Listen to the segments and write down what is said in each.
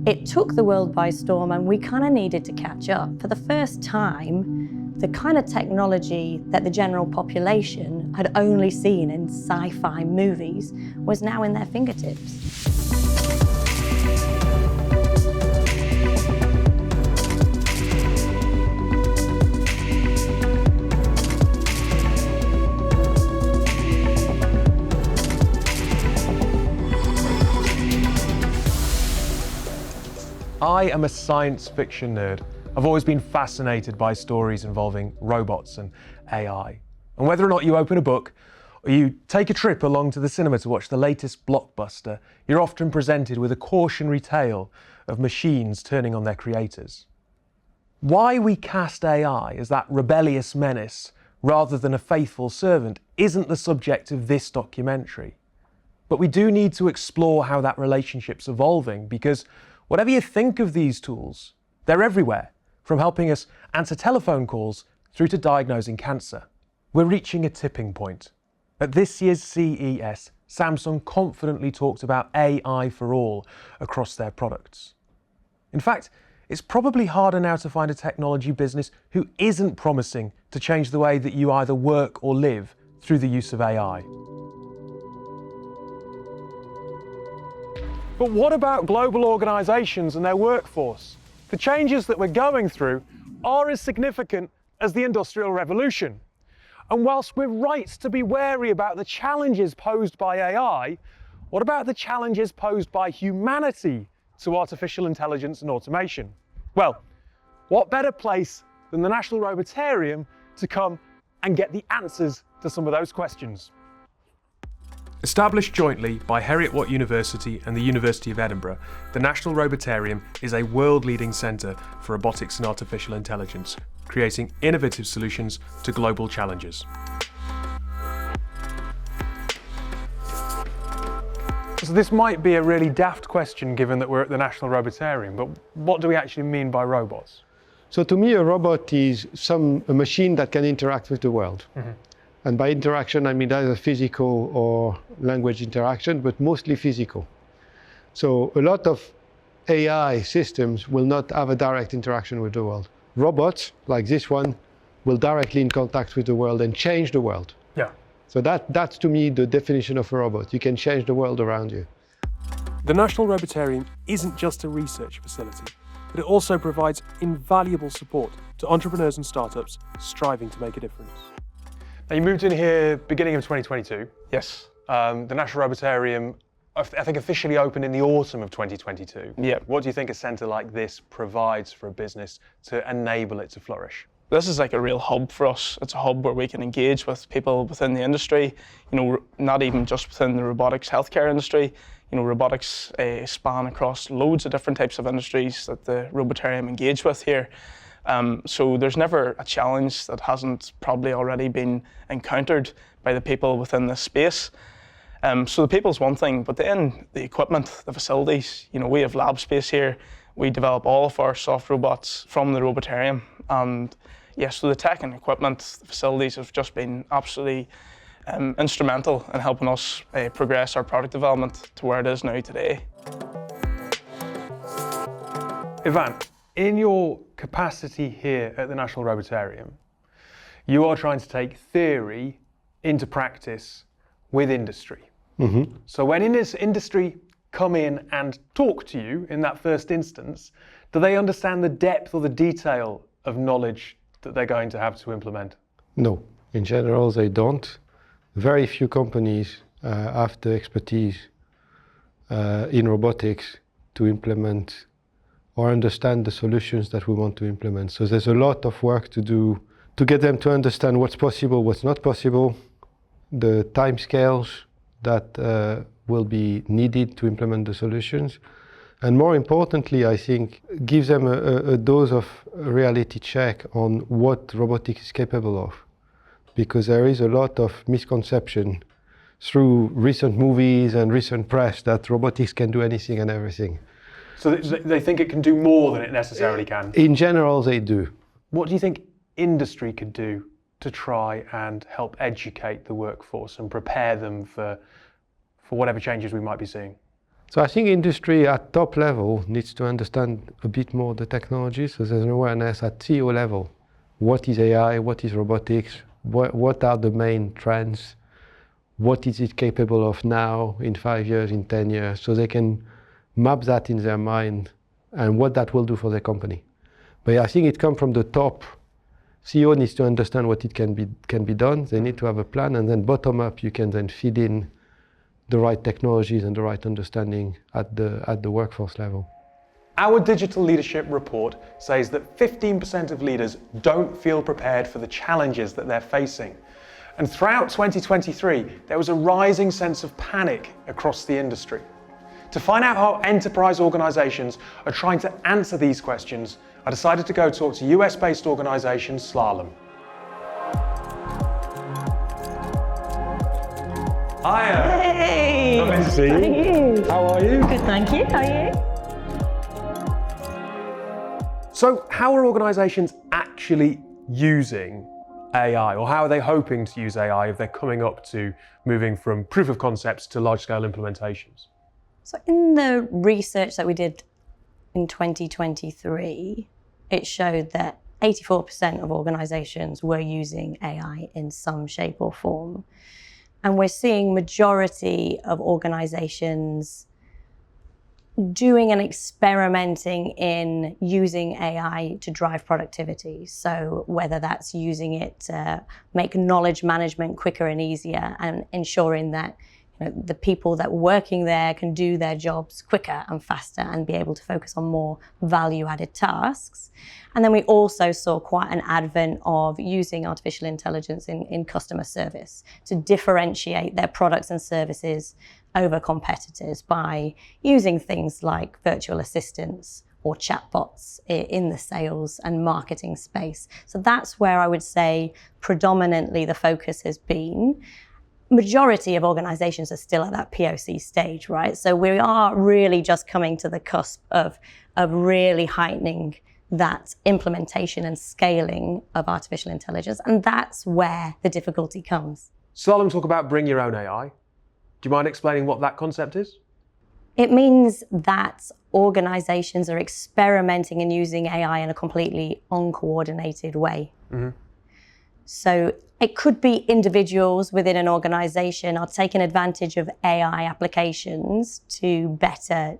It took the world by storm, and we kind of needed to catch up. For the first time, the kind of technology that the general population had only seen in sci-fi movies was now in their fingertips. I am a science fiction nerd. I've always been fascinated by stories involving robots and AI. And whether or not you open a book or you take a trip along to the cinema to watch the latest blockbuster, you're often presented with a cautionary tale of machines turning on their creators. Why we cast AI as that rebellious menace rather than a faithful servant isn't the subject of this documentary. But we do need to explore how that relationship's evolving, because whatever you think of these tools, they're everywhere, from helping us answer telephone calls through to diagnosing cancer. We're reaching a tipping point. At this year's CES, Samsung confidently talked about AI for all across their products. In fact, it's probably harder now to find a technology business who isn't promising to change the way that you either work or live through the use of AI. But what about global organisations and their workforce? The changes that we're going through are as significant as the Industrial Revolution. And whilst we're right to be wary about the challenges posed by AI, what about the challenges posed by humanity to artificial intelligence and automation? Well, what better place than the National Robotarium to come and get the answers to some of those questions? Established jointly by Heriot-Watt University and the University of Edinburgh, the National Robotarium is a world-leading centre for robotics and artificial intelligence, creating innovative solutions to global challenges. So this might be a really daft question given that we're at the National Robotarium, but what do we actually mean by robots? So to me, a robot is a machine that can interact with the world. Mm-hmm. And by interaction, I mean either physical or language interaction, but mostly physical. So a lot of AI systems will not have a direct interaction with the world. Robots, like this one, will directly in contact with the world and change the world. Yeah. So that's to me the definition of a robot. You can change the world around you. The National Robotarium isn't just a research facility, but it also provides invaluable support to entrepreneurs and startups striving to make a difference. Now, you moved in here beginning of 2022. Yes. The National Robotarium, I think, officially opened in the autumn of 2022. Yeah. What do you think a centre like this provides for a business to enable it to flourish? This is like a real hub for us. It's a hub where we can engage with people within the industry, not even just within the robotics healthcare industry. Robotics span across loads of different types of industries that the Robotarium engage with here. So there's never a challenge that hasn't probably already been encountered by the people within this space. So the people's one thing, but then the equipment, the facilities, we have lab space here. We develop all of our soft robots from the Robotarium. And yeah, so the tech and equipment, the facilities have just been absolutely instrumental in helping us progress our product development to where it is now today. Ivan, in your capacity here at the National Robotarium, you are trying to take theory into practice with industry. Mm-hmm. So when industry come in and talk to you in that first instance, do they understand the depth or the detail of knowledge that they're going to have to implement? No, in general they don't. Very few companies have the expertise in robotics to implement or understand the solutions that we want to implement. So there's a lot of work to do to get them to understand what's possible, what's not possible, the timescales that will be needed to implement the solutions. And more importantly, I think, gives them a dose of reality check on what robotics is capable of. Because there is a lot of misconception through recent movies and recent press that robotics can do anything and everything. So they think it can do more than it necessarily can? In general, they do. What do you think industry could do to try and help educate the workforce and prepare them for whatever changes we might be seeing? So I think industry at top level needs to understand a bit more the technology. So there's an awareness at CEO level. What is AI? What is robotics? What are the main trends? What is it capable of now, in 5 years, in 10 years? So they can map that in their mind and what that will do for their company. But I think it comes from the top. CEO needs to understand what it can be done. They need to have a plan, and then bottom up, you can then feed in the right technologies and the right understanding at the workforce level. Our digital leadership report says that 15% of leaders don't feel prepared for the challenges that they're facing. And throughout 2023, there was a rising sense of panic across the industry. To find out how enterprise organizations are trying to answer these questions, I decided to go talk to US-based organization Slalom. Hiya! Hey! Lovely to see you. Thank you. How are you? Good, thank you. How are you? So, how are organizations actually using AI, or how are they hoping to use AI if they're coming up to moving from proof of concepts to large-scale implementations? So in the research that we did in 2023, it showed that 84% of organizations were using AI in some shape or form. And we're seeing majority of organizations doing and experimenting in using AI to drive productivity. So whether that's using it to make knowledge management quicker and easier, and ensuring that the people that were working there can do their jobs quicker and faster and be able to focus on more value-added tasks. And then we also saw quite an advent of using artificial intelligence in customer service to differentiate their products and services over competitors by using things like virtual assistants or chatbots in the sales and marketing space. So that's where I would say predominantly the focus has been. Majority of organizations are still at that POC stage, right? So we are really just coming to the cusp of really heightening that implementation and scaling of artificial intelligence. And that's where the difficulty comes. Slalom talk about bring your own AI. Do you mind explaining what that concept is? It means that organizations are experimenting and using AI in a completely uncoordinated way. Mm-hmm. So it could be individuals within an organization are taking advantage of AI applications to better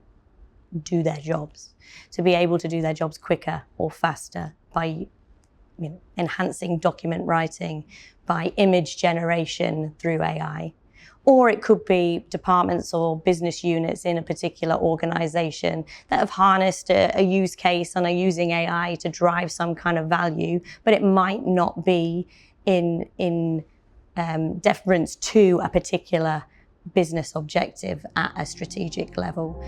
do their jobs, to be able to do their jobs quicker or faster by enhancing document writing, by image generation through AI. Or it could be departments or business units in a particular organization that have harnessed a use case and are using AI to drive some kind of value, but it might not be in deference to a particular business objective at a strategic level.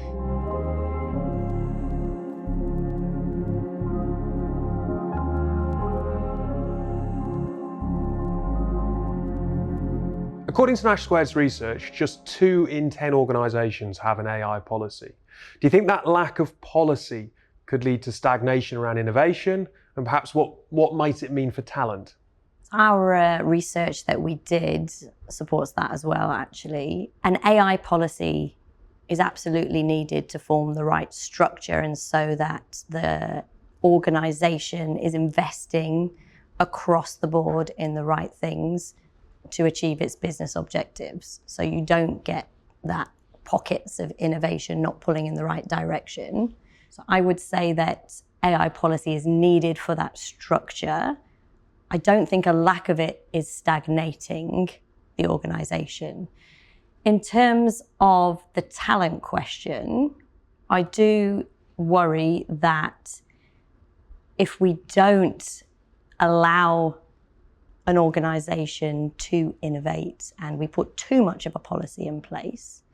According to Nash Squared's research, just 2 in 10 organizations have an AI policy. Do you think that lack of policy could lead to stagnation around innovation? And perhaps what might it mean for talent? Our research that we did supports that as well, actually. An AI policy is absolutely needed to form the right structure and so that the organization is investing across the board in the right things to achieve its business objectives. So you don't get that pockets of innovation not pulling in the right direction. So I would say that AI policy is needed for that structure. I don't think a lack of it is stagnating the organization. In terms of the talent question, I do worry that if we don't allow an organization to innovate and we put too much of a policy in place,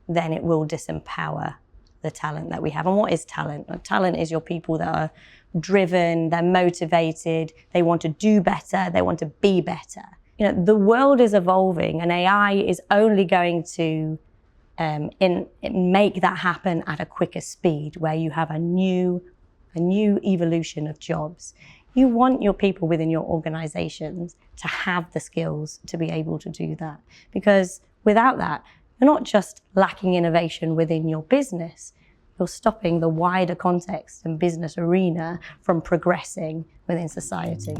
then it will disempower the talent that we have. And what is talent? Talent is your people that are driven, they're motivated, they want to do better, they want to be better. The world is evolving and AI is only going to make that happen at a quicker speed, where you have a new evolution of jobs. You want your people within your organizations to have the skills to be able to do that, because without that, you're not just lacking innovation within your business, you're stopping the wider context and business arena from progressing within society.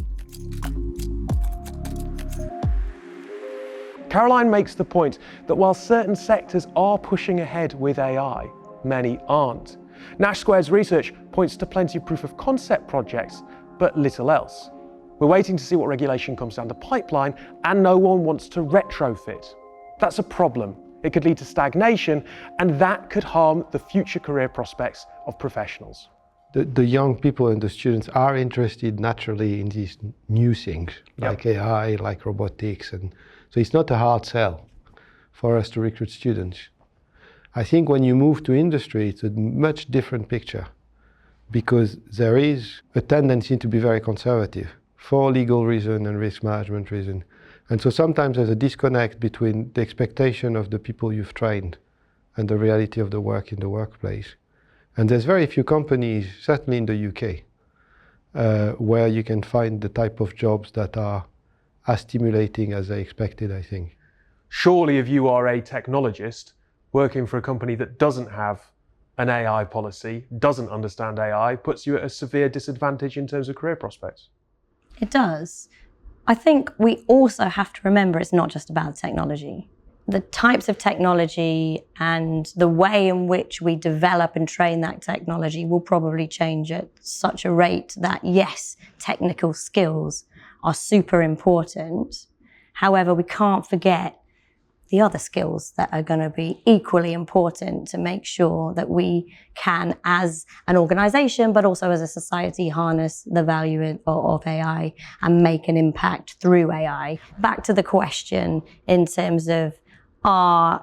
Caroline makes the point that while certain sectors are pushing ahead with AI, many aren't. Nash Squared's research points to plenty of proof of concept projects, but little else. We're waiting to see what regulation comes down the pipeline, and no one wants to retrofit. That's a problem. It could lead to stagnation, and that could harm the future career prospects of professionals. The young people and the students are interested naturally in these new things, like AI, like robotics, and so it's not a hard sell for us to recruit students. I think when you move to industry, it's a much different picture, because there is a tendency to be very conservative for legal reason and risk management reason. And so sometimes there's a disconnect between the expectation of the people you've trained and the reality of the work in the workplace. And there's very few companies, certainly in the UK, where you can find the type of jobs that are as stimulating as they expected, I think. Surely if you are a technologist working for a company that doesn't have an AI policy, doesn't understand AI, puts you at a severe disadvantage in terms of career prospects. It does. I think we also have to remember it's not just about technology. The types of technology and the way in which we develop and train that technology will probably change at such a rate that, yes, technical skills are super important. However, we can't forget the other skills that are going to be equally important to make sure that we can, as an organization, but also as a society, harness the value of AI and make an impact through AI. Back to the question in terms of,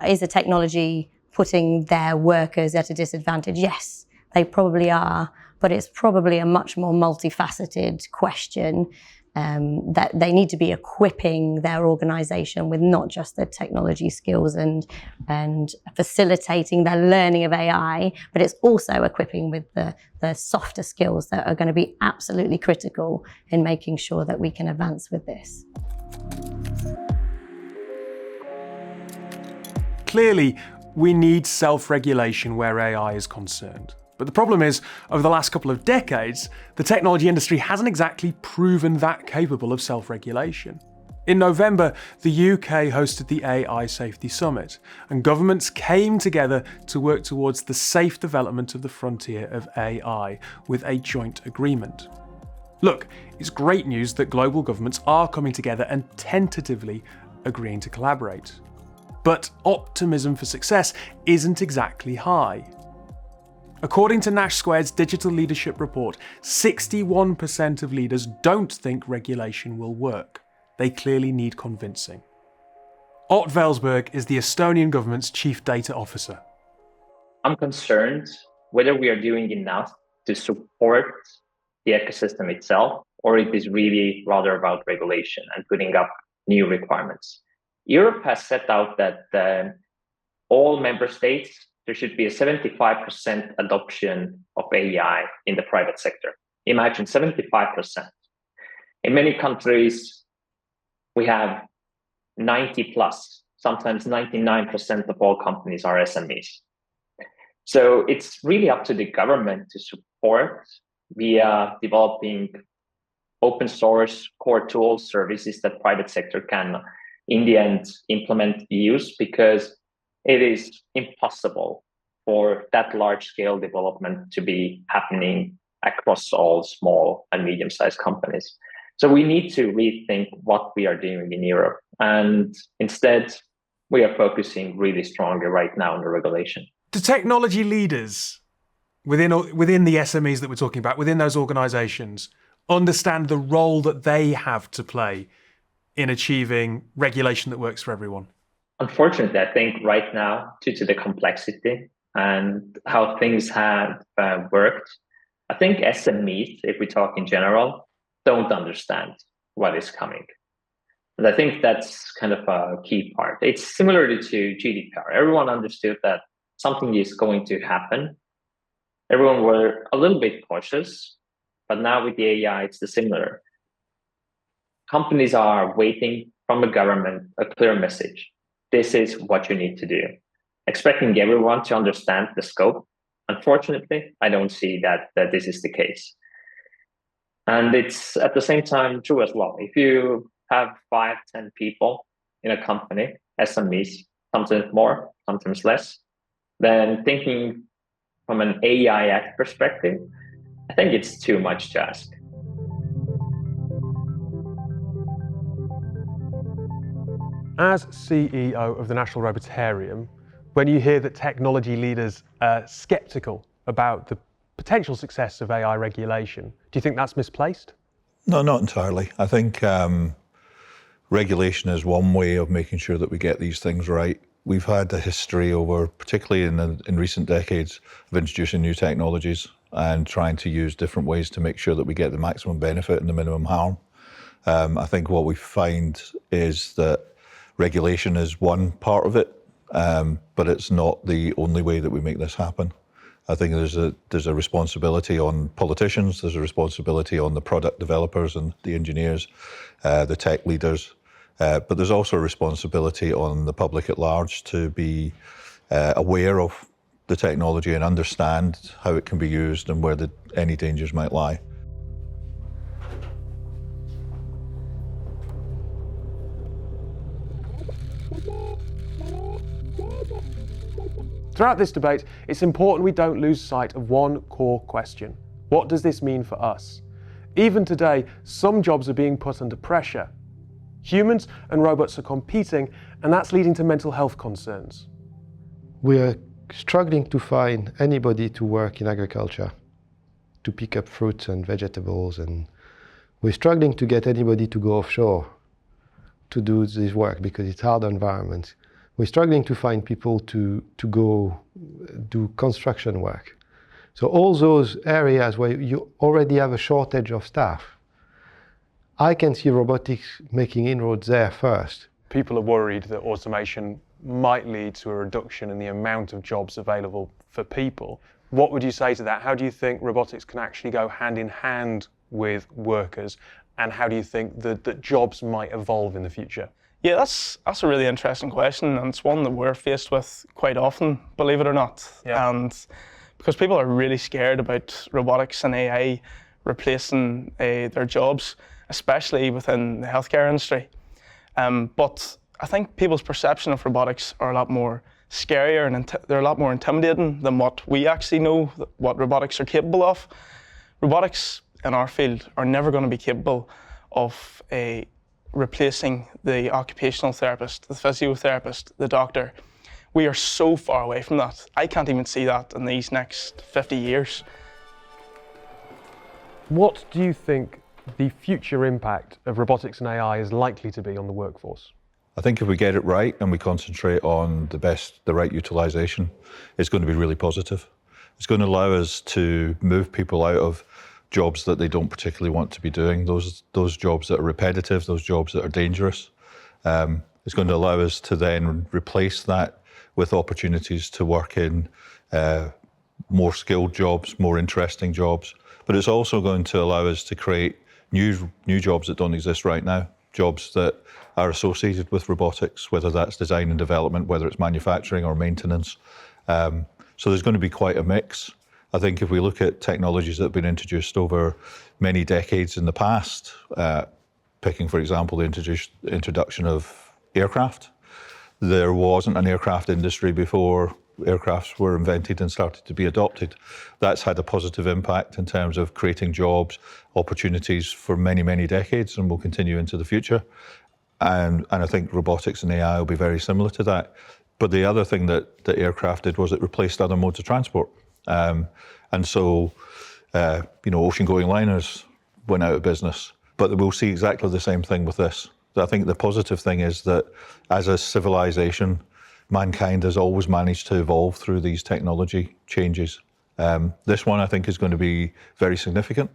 is a technology putting their workers at a disadvantage? Yes, they probably are, but it's probably a much more multifaceted question. That they need to be equipping their organization with not just the technology skills and facilitating their learning of AI, but it's also equipping with the softer skills that are going to be absolutely critical in making sure that we can advance with this. Clearly, we need self-regulation where AI is concerned. But the problem is, over the last couple of decades, the technology industry hasn't exactly proven that capable of self-regulation. In November, the UK hosted the AI Safety Summit, and governments came together to work towards the safe development of the frontier of AI with a joint agreement. Look, it's great news that global governments are coming together and tentatively agreeing to collaborate. But optimism for success isn't exactly high. According to Nash Squared's Digital Leadership Report, 61% of leaders don't think regulation will work. They clearly need convincing. Ott Velsberg is the Estonian government's chief data officer. I'm concerned whether we are doing enough to support the ecosystem itself, or it is really rather about regulation and putting up new requirements. Europe has set out that all member states, there should be a 75% adoption of AI in the private sector. Imagine 75%. In many countries, we have 90 plus, sometimes 99% of all companies are SMEs. So it's really up to the government to support via developing open source core tools, services that private sector can in the end implement, use, because it is impossible for that large scale development to be happening across all small and medium-sized companies. So we need to rethink what we are doing in Europe. And instead, we are focusing really strongly right now on the regulation. Do technology leaders within the SMEs that we're talking about, within those organizations, understand the role that they have to play in achieving regulation that works for everyone? Unfortunately, I think right now, due to the complexity and how things have worked, I think SMEs, if we talk in general, don't understand what is coming. And I think that's kind of a key part. It's similar to GDPR. Everyone understood that something is going to happen. Everyone were a little bit cautious, but now with the AI, it's the similar. Companies are waiting from the government a clear message. This is what you need to do. expecting everyone to understand the scope. Unfortunately, I don't see that this is the case. And it's at the same time true as well. If you have 5, 10 people in a company, SMEs, sometimes more, sometimes less, then thinking from an AI Act perspective, I think it's too much to ask. As CEO of the National Robotarium, when you hear that technology leaders are sceptical about the potential success of AI regulation, do you think that's misplaced? No, not entirely. I think regulation is one way of making sure that we get these things right. We've had a history over, particularly in recent decades, of introducing new technologies and trying to use different ways to make sure that we get the maximum benefit and the minimum harm. I think what we find is that regulation is one part of it, but it's not the only way that we make this happen. I think there's a responsibility on politicians, there's a responsibility on the product developers and the engineers, the tech leaders, but there's also a responsibility on the public at large to be aware of the technology and understand how it can be used and where any dangers might lie. Throughout this debate, it's important we don't lose sight of one core question. What does this mean for us? Even today, some jobs are being put under pressure. Humans and robots are competing, and that's leading to mental health concerns. We are struggling to find anybody to work in agriculture, to pick up fruits and vegetables, and we're struggling to get anybody to go offshore to do this work because it's hard environment. We're struggling to find people to go do construction work. So all those areas where you already have a shortage of staff, I can see robotics making inroads there first. People are worried that automation might lead to a reduction in the amount of jobs available for people. What would you say to that? How do you think robotics can actually go hand in hand with workers, and how do you think that jobs might evolve in the future? Yeah, that's a really interesting question, and it's one that we're faced with quite often, believe it or not. Yeah. And because people are really scared about robotics and AI replacing their jobs, especially within the healthcare industry. But I think people's perception of robotics are a lot more scarier and they're a lot more intimidating than what we actually know what robotics are capable of. Robotics in our field are never going to be capable of replacing the occupational therapist, the physiotherapist, the doctor. We are so far away from that. I can't even see that in these next 50 years. What do you think the future impact of robotics and AI is likely to be on the workforce? I think if we get it right and we concentrate on the right utilisation, it's going to be really positive. It's going to allow us to move people out of jobs that they don't particularly want to be doing, those jobs that are repetitive, those jobs that are dangerous. It's going to allow us to then replace that with opportunities to work in more skilled jobs, more interesting jobs. But it's also going to allow us to create new jobs that don't exist right now, jobs that are associated with robotics, whether that's design and development, whether it's manufacturing or maintenance. So there's going to be quite a mix. I think if we look at technologies that have been introduced over many decades in the past, picking, for example, the introduction of aircraft, there wasn't an aircraft industry before aircrafts were invented and started to be adopted. That's had a positive impact in terms of creating jobs, opportunities for many, many decades, and will continue into the future. And I think robotics and AI will be very similar to that. But the other thing that the aircraft did was it replaced other modes of transport. And so, ocean-going liners went out of business. But we'll see exactly the same thing with this. I think the positive thing is that as a civilization, mankind has always managed to evolve through these technology changes. This one, I think, is going to be very significant.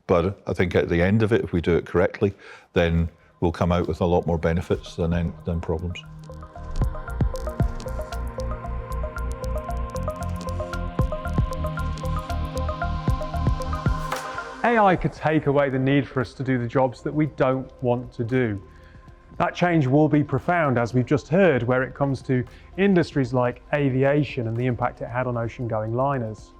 But I think at the end of it, if we do it correctly, then we'll come out with a lot more benefits than problems. AI could take away the need for us to do the jobs that we don't want to do. That change will be profound, as we've just heard, where it comes to industries like aviation and the impact it had on ocean-going liners.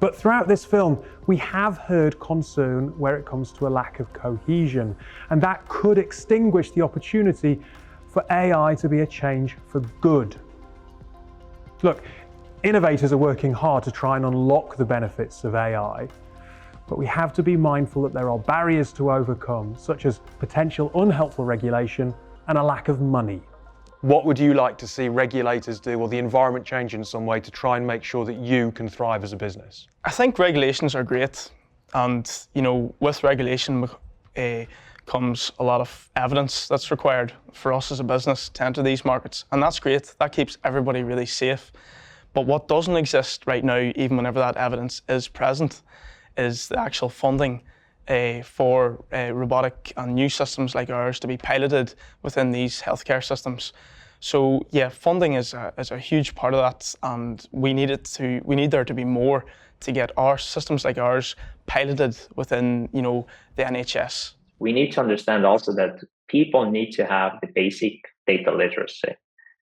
But throughout this film, we have heard concern where it comes to a lack of cohesion, and that could extinguish the opportunity for AI to be a change for good. Look, innovators are working hard to try and unlock the benefits of AI, but we have to be mindful that there are barriers to overcome, such as potential unhelpful regulation and a lack of money. What would you like to see regulators do, or the environment change in some way, to try and make sure that you can thrive as a business? I think regulations are great, and with regulation comes a lot of evidence that's required for us as a business to enter these markets, and that's great. That keeps everybody really safe. But what doesn't exist right now, even whenever that evidence is present, is the actual funding for robotic and new systems like ours to be piloted within these healthcare systems. So yeah, funding is a huge part of that, and we need there to be more to get our systems like ours piloted within the NHS. We need to understand also that people need to have the basic data literacy,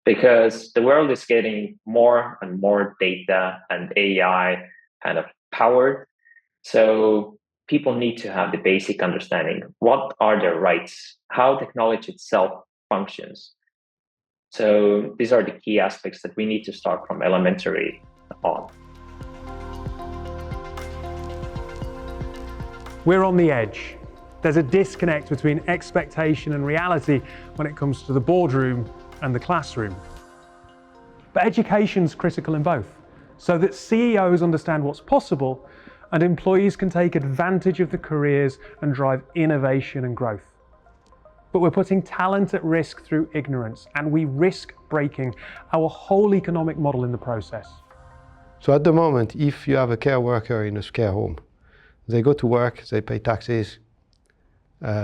because the world is getting more and more data and AI kind of powered. So people need to have the basic understanding. What are their rights? How technology itself functions. So these are the key aspects that we need to start from elementary on. We're on the edge. There's a disconnect between expectation and reality when it comes to the boardroom and the classroom. But education's critical in both, so that CEOs understand what's possible and employees can take advantage of the careers and drive innovation and growth. But we're putting talent at risk through ignorance, and we risk breaking our whole economic model in the process. So at the moment, if you have a care worker in a care home, they go to work, they pay taxes.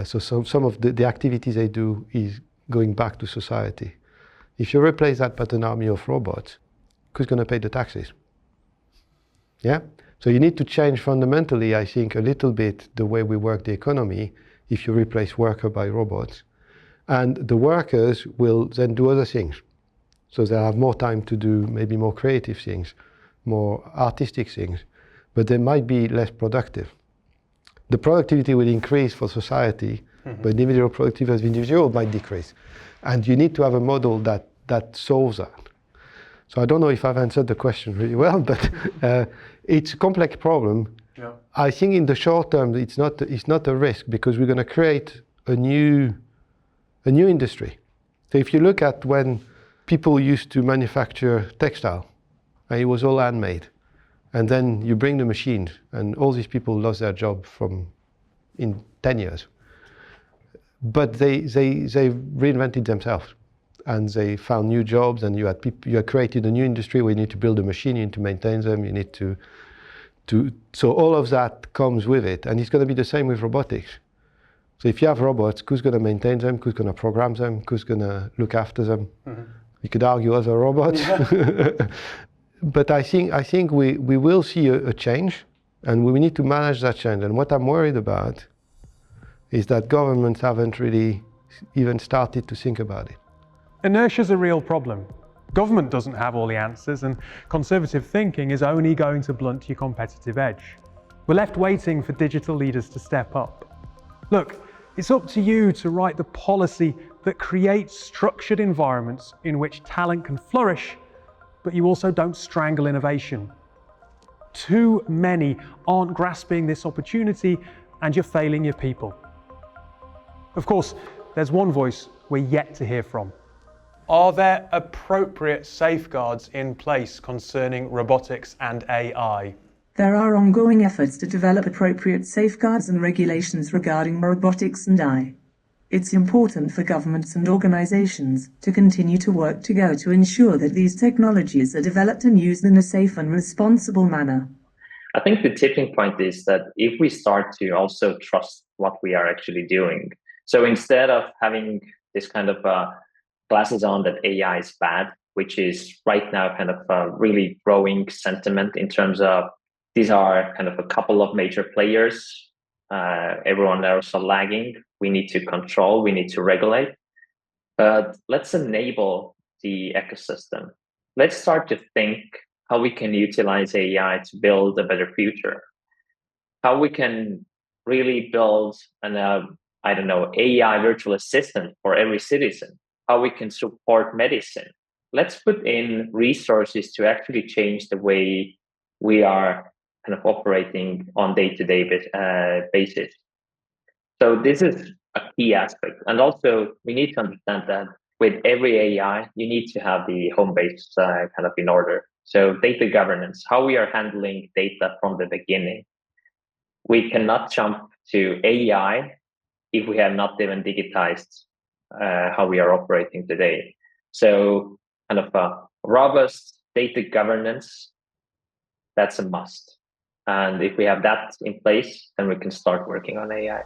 So some of the activities they do is going back to society. If you replace that by an army of robots, who's going to pay the taxes? Yeah? So you need to change fundamentally, I think, a little bit the way we work the economy if you replace worker by robots. And the workers will then do other things. So they'll have more time to do maybe more creative things, more artistic things, but they might be less productive. The productivity will increase for society, but individual productivity as individual might decrease. And you need to have a model that solves that. So I don't know if I've answered the question really well, but it's a complex problem. Yeah. I think in the short term, it's not a risk, because we're going to create a new industry. So if you look at when people used to manufacture textile, and it was all handmade, and then you bring the machines, and all these people lost their job in 10 years. But they reinvented themselves, and they found new jobs, and you had created a new industry where you need to build a machine, you need to maintain them, you need to so all of that comes with it, and it's going to be the same with robotics. So if you have robots, who's going to maintain them, who's going to program them, who's going to look after them? You could argue other robots. Yeah. But I think we will see a change, and we need to manage that change. And what I'm worried about is that governments haven't really even started to think about it. Inertia's a real problem. Government doesn't have all the answers, and conservative thinking is only going to blunt your competitive edge. We're left waiting for digital leaders to step up. Look, it's up to you to write the policy that creates structured environments in which talent can flourish, but you also don't strangle innovation. Too many aren't grasping this opportunity, and you're failing your people. Of course, there's one voice we're yet to hear from. Are there appropriate safeguards in place concerning robotics and AI? There are ongoing efforts to develop appropriate safeguards and regulations regarding robotics and AI. It's important for governments and organizations to continue to work together to ensure that these technologies are developed and used in a safe and responsible manner. I think the tipping point is that if we start to also trust what we are actually doing, so instead of having this kind of glasses on that AI is bad, which is right now kind of a really growing sentiment in terms of these are kind of a couple of major players, everyone else are lagging, we need to control, we need to regulate. But let's enable the ecosystem. Let's start to think how we can utilize AI to build a better future. How we can really build an, I don't know, AI virtual assistant for every citizen. How we can support medicine. Let's put in resources to actually change the way we are kind of operating on day-to-day basis. So this is a key aspect. And also we need to understand that with every AI, you need to have the home base kind of in order. So data governance, how we are handling data from the beginning. We cannot jump to AI if we have not even digitized how we are operating today. So kind of a robust data governance, that's a must. And if we have that in place, then we can start working on AI.